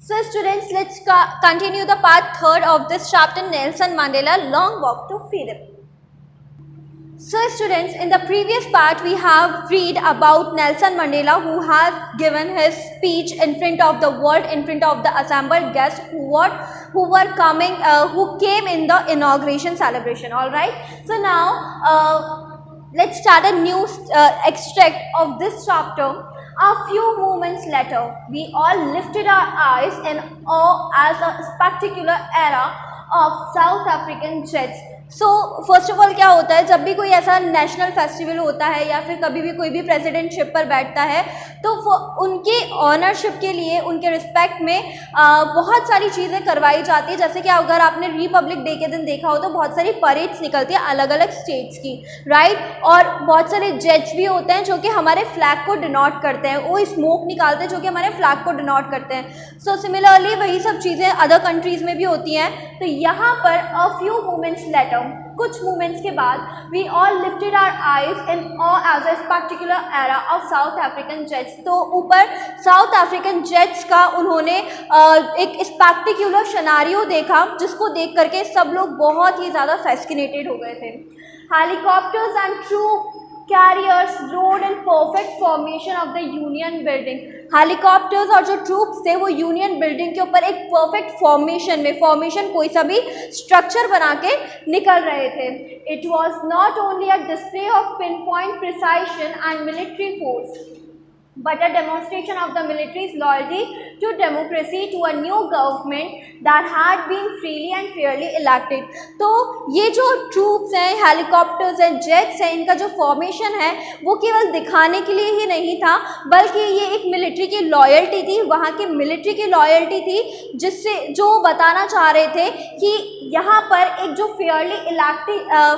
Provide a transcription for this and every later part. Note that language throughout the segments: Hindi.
So students, let's continue the part 3rd of this chapter, Nelson Mandela Long Walk to Freedom. So students, in the previous part we have read about Nelson Mandela, who has given his speech in front of the world, in front of the assembled guests who came in the inauguration celebration. All right. So now let's start a new extract of this chapter. A few moments later, we all lifted our eyes in awe as a spectacular era of South African jets. First of all क्या होता है, जब भी कोई ऐसा नेशनल फेस्टिवल होता है या फिर कभी भी कोई भी प्रेसिडेंटशिप पर बैठता है तो उनके ऑनरशिप के लिए, उनके रिस्पेक्ट में बहुत सारी चीज़ें करवाई जाती है. जैसे कि अगर आपने रिपब्लिक डे के दिन देखा हो तो बहुत सारी परेड्स निकलती है अलग अलग स्टेट्स की, राइट. और बहुत सारे जेट्स भी होते हैं जो कि हमारे फ्लैग को डिनोट करते हैं, वो स्मोक निकालते हैं जो कि हमारे फ्लैग को डिनोट करते हैं. सो सिमिलरली वही सब चीज़ें अदर कंट्रीज़ में भी होती हैं. तो यहाँ पर अ फ्यू मोमेंट्स लेटर, कुछ मोमेंट्स के बाद, we all lifted our eyes in awe as a particular era of South African jets. तो ऊपर साउथ अफ्रीकन जेट्स का उन्होंने एक स्पेक्टिकुलर सिनेरियो देखा जिसको देख करके सब लोग बहुत ही ज़्यादा फैसिनेटेड हो गए थे. Helicopters and troop carriers rode in perfect formation of the Union Building. Helicopters और जो ट्रूप्स थे वो यूनियन बिल्डिंग के ऊपर एक परफेक्ट फॉर्मेशन में, फॉर्मेशन कोई सा भी स्ट्रक्चर बना के निकल रहे थे. It was not only a display of pinpoint precision and military force but a demonstration of the military's loyalty to democracy, to a new government that had been freely and fairly elected. तो ये जो ट्रूप्स हैं, हेलीकॉप्टर्स हैं, जेट्स हैं, इनका जो फॉर्मेशन है वो केवल दिखाने के लिए ही नहीं था, बल्कि ये एक मिलिट्री की लॉयल्टी थी, वहाँ की मिलिट्री की लॉयल्टी थी, जिससे जो बताना चाह रहे थे कि यहाँ पर एक जो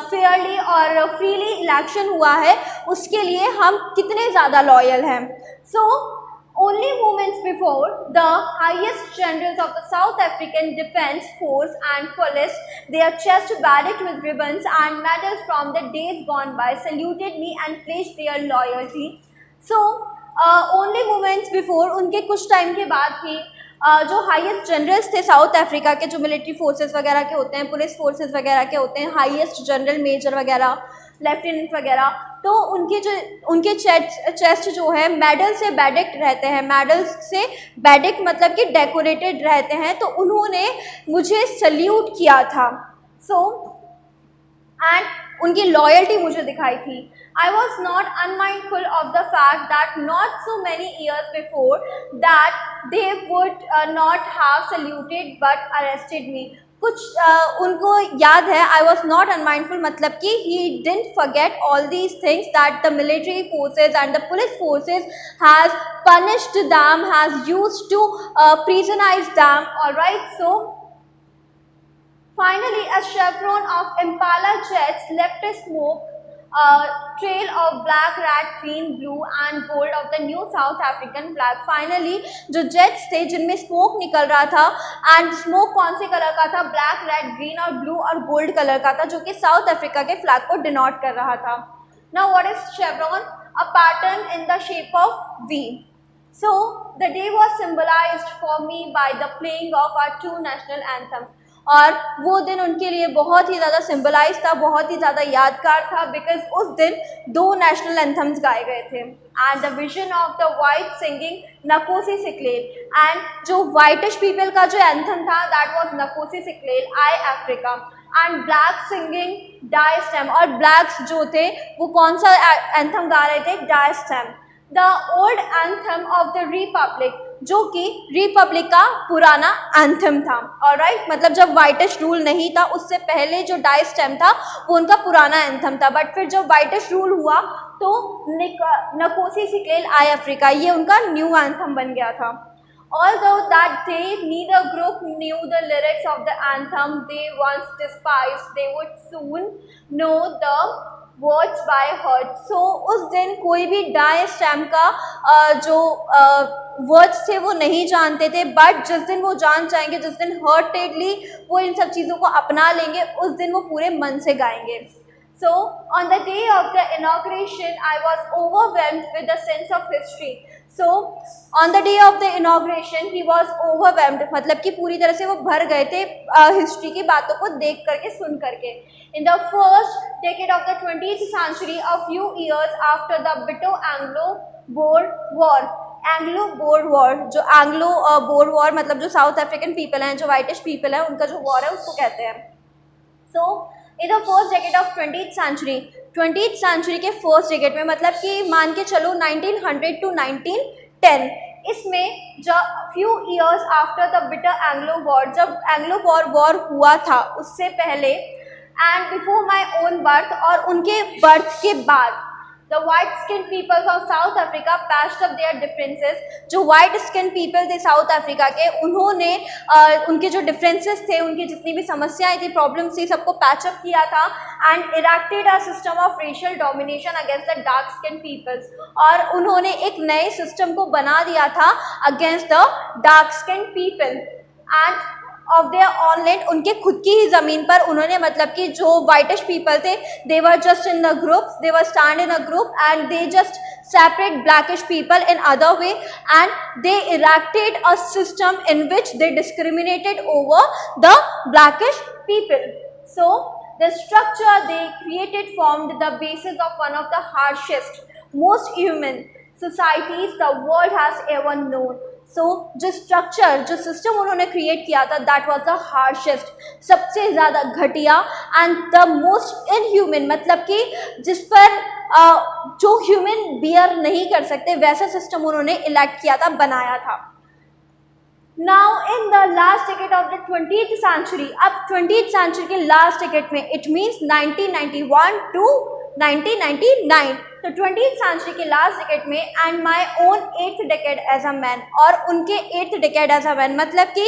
फेयरली और फ्रीली इलेक्शन हुआ है उसके लिए हम कितने ज़्यादा लॉयल हैं. So, only moments before, the highest generals of the South African Defence Force and Police, their chest bedecked with ribbons and medals from the days gone by, saluted me and pledged their loyalty. So, only moments before, उनके कुछ टाइम के बाद ही जो हाईएस्ट जनरल्स थे साउथ अफ्रीका के, जो मिलिट्री फोर्सेस वगैरह के होते हैं, पुलिस फोर्सेस वगैरह के होते हैं, हाईएस्ट जनरल, मेजर वगैरह, लेफ्टिनेंट वगैरह, तो उनके चेस्ट जो है मेडल से बेडेक्ट रहते हैं. मेडल से बेडेक्ट मतलब कि डेकोरेटेड रहते हैं. तो उन्होंने मुझे सल्यूट किया था. एंड उनकी लॉयल्टी मुझे दिखाई थी. I was not unmindful of the fact that not so many years before that they would not have saluted but arrested me. कुछ उनको याद है, I was not unmindful मतलब कि he didn't forget all these things that the military forces and the police forces has punished them, has used to prisonize them. All right, so finally a chevron of Impala jets left a smoke trail of black, red, green, blue and gold of the new South African flag. Finally जो जेट्स थे जिनमें स्मोक निकल रहा था, एंड स्मोक कौन से कलर का था, ब्लैक, रेड, ग्रीन और ब्लू और गोल्ड कलर का था, जो कि साउथ अफ्रीका के फ्लैग को डिनोट कर रहा था. Now what is chevron? A pattern in the shape of V. So the day was symbolized for me by the playing of our two national anthems. और वो दिन उनके लिए बहुत ही ज़्यादा सिम्बलाइज था, बहुत ही ज़्यादा यादगार था, बिकॉज उस दिन दो नेशनल एंथम्स गाए गए थे. And the vision of the white singing Nkosi Sikelel, and जो वाइटिश पीपल का जो एंथम था that was Nkosi Sikelel, i Africa, and black singing die stem, और ब्लैक्स जो थे वो कौन सा एंथम गा रहे थे, die stem. The old anthem of the republic, जो कि रिपब्लिक का पुराना एंथम था. ऑलराइट, मतलब जब वाइटिश रूल नहीं था उससे पहले जो डायस्टेम था वो उनका पुराना एंथम था, बट फिर जब वाइटिश रूल हुआ तो नकोसी सिक्लेल आई अफ्रीका, ये उनका न्यू एंथम बन गया था. Although that day neither group knew the lyrics of the anthem they once despised, they would soon know the words by heart. So उस दिन कोई भी डायस्टेम का जो वर्ड्स थे वो नहीं जानते थे, बट जिस दिन वो जान जाएंगे, जिस दिन हार्टेडली वो इन सब चीज़ों को अपना लेंगे, उस दिन वो पूरे मन से गाएंगे. So, on the day of the inauguration, I was overwhelmed with a sense of history. So on the day of the inauguration he was overwhelmed, मतलब कि पूरी तरह से वो भर गए थे हिस्ट्री की बातों को देख करके सुन करके. In the first decade of the 20th century, a few years after the bitter Anglo-Boer War, Anglo-bore war, जो एंग्लो बोर वॉर मतलब जो साउथ अफ्रीकन पीपल हैं, जो वाइटिश पीपल है, उनका जो वॉर है उसको कहते हैं. So in the first decade of 20th century के फर्स्ट डेकेड में, मतलब कि मान के चलो 1900 टू 1910, इसमें जब few years after the bitter Anglo war, जब एंग्लो बोर वॉर हुआ था उससे पहले, and before my own birth, और उनके बर्थ के बाद, the white skinned peoples of South Africa patched up their differences. जो white skinned people थे साउथ अफ्रीका के, उन्होंने उनके जो डिफरेंसेस थे, उनकी जितनी भी समस्याएं थी, प्रॉब्लम्स थी, सबको पैचअप किया था and erected a system of racial domination against the dark skin peoples. और उन्होंने एक नए सिस्टम को बना दिया था against the dark skin people and of their on land. उनके खुद की ही ज़मीन पर उन्होंने, मतलब कि जो वाइटिश पीपल थे, they were just in the groups, they were stand in a group and they just separate blackish people in other way, and they erected a system in which they discriminated over the blackish people. So the structure they created formed the basis of one of the harshest, most human societies the world has ever known. सो जो स्ट्रक्चर, जो सिस्टम उन्होंने क्रिएट किया था, दैट वाज द हार्शेस्ट, सबसे ज़्यादा घटिया एंड द मोस्ट इनह्यूमन, मतलब कि जिस पर जो ह्यूमन बियर नहीं कर सकते, वैसा सिस्टम उन्होंने इलेक्ट किया था, बनाया था. Now in the last decade of the 20th century, अब 20th सेंचुरी के लास्ट डेकेड में, इट मीन्स 1991 टू 1999, तो 20th सेंचुरी के लास्ट डेकेड में, and my own 8th decade as a man, और उनके 8th decade as a man, मतलब कि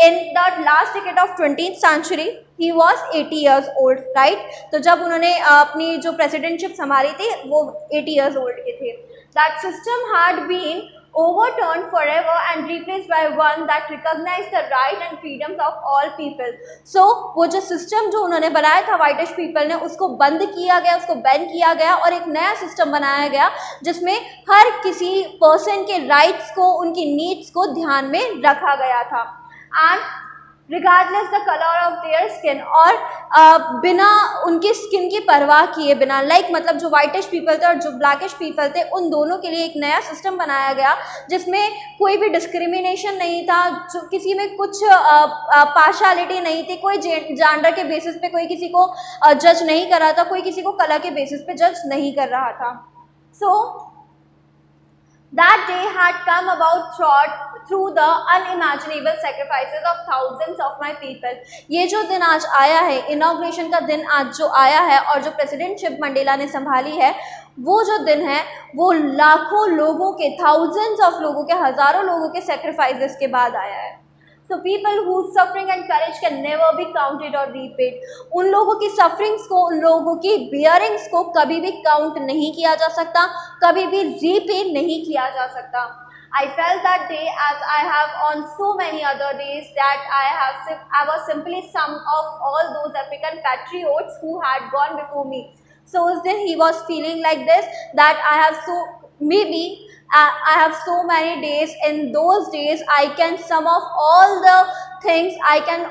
in the last decade of 20th century he was 80 years old, right. तो जब उन्होंने अपनी जो प्रेसिडेंटशिप संभाली थी वो 80 years old के थे. That system had been overturned forever and replaced by one that recognized the right and freedoms of all people. So वो जो सिस्टम जो उन्होंने बनाया था वाइटिश पीपल ने, उसको बंद किया गया, उसको बैन किया गया और एक नया सिस्टम बनाया गया जिसमें हर किसी पर्सन के राइट्स को, उनकी नीड्स को ध्यान में रखा गया था. And regardless the colour of their skin, और बिना उनकी स्किन की परवाह किए बिना, मतलब जो वाइटिश पीपल थे और जो ब्लैकिश पीपल थे, उन दोनों के लिए एक नया सिस्टम बनाया गया जिसमें कोई भी डिस्क्रिमिनेशन नहीं था, जो किसी में कुछ पार्शलिटी नहीं थी, कोई जेंडर के बेसिस पे कोई किसी को जज नहीं कर रहा था, कोई किसी को कलर के बेसिस पे जज नहीं कर रहा था. सो that day had come about through the unimaginable sacrifices of thousands of my people. ये जो दिन आज आया है, इनॉग्रेशन का दिन आज जो आया है और जो प्रेसिडेंटशिप मंडेला ने संभाली है, वो जो दिन है वो लाखों लोगों के, थाउजेंड्स ऑफ लोगों के, हज़ारों लोगों के सेक्रीफाइसेस के बाद आया है. So people whose suffering and courage can never be counted or repaid. उन लोगों की सफरिंग्स को, उन लोगों की बियरिंग्स को कभी भी काउंट नहीं किया जा सकता, कभी भी रीपे नहीं किया जा सकता. I felt that day, as I have on so many other days, that I was simply some of all those African patriots who had gone before me. So उस दिन he was feeling like this, that I have I have so many days. In those days I can sum of all the things, I can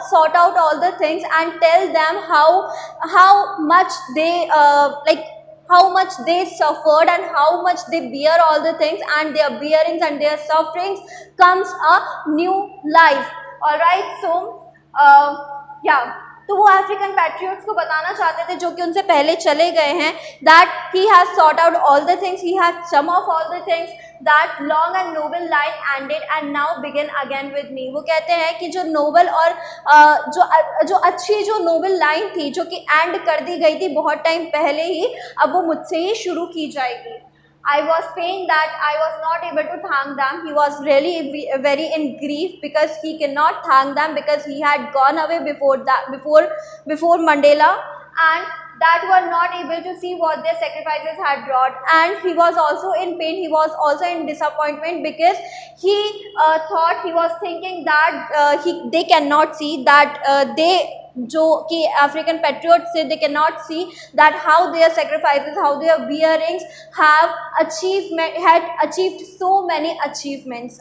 sort out all the things and tell them how much they how much they suffered and how much they bear all the things, and their bearings and their sufferings comes a new life. All right, so yeah, तो वो अफ्रीकन पैट्रियट्स को बताना चाहते थे जो कि उनसे पहले चले गए हैं, that he has sort out all the things, he has some of all the things, that long and noble line ended and now begin again with me. वो कहते हैं कि जो नोबल और जो अच्छी जो नोबल लाइन थी, जो कि एंड कर दी गई थी बहुत टाइम पहले ही, अब वो मुझसे ही शुरू की जाएगी. I was pained that I was not able to thank them. He was really very in grief because he cannot thank them because he had gone away before Mandela, and that were not able to see what their sacrifices had brought. And he was also in pain. He was also in disappointment because he thought, he was thinking that they cannot see that जो कि African patriots say they cannot see that how their sacrifices, how their bearings have had achieved so many achievements.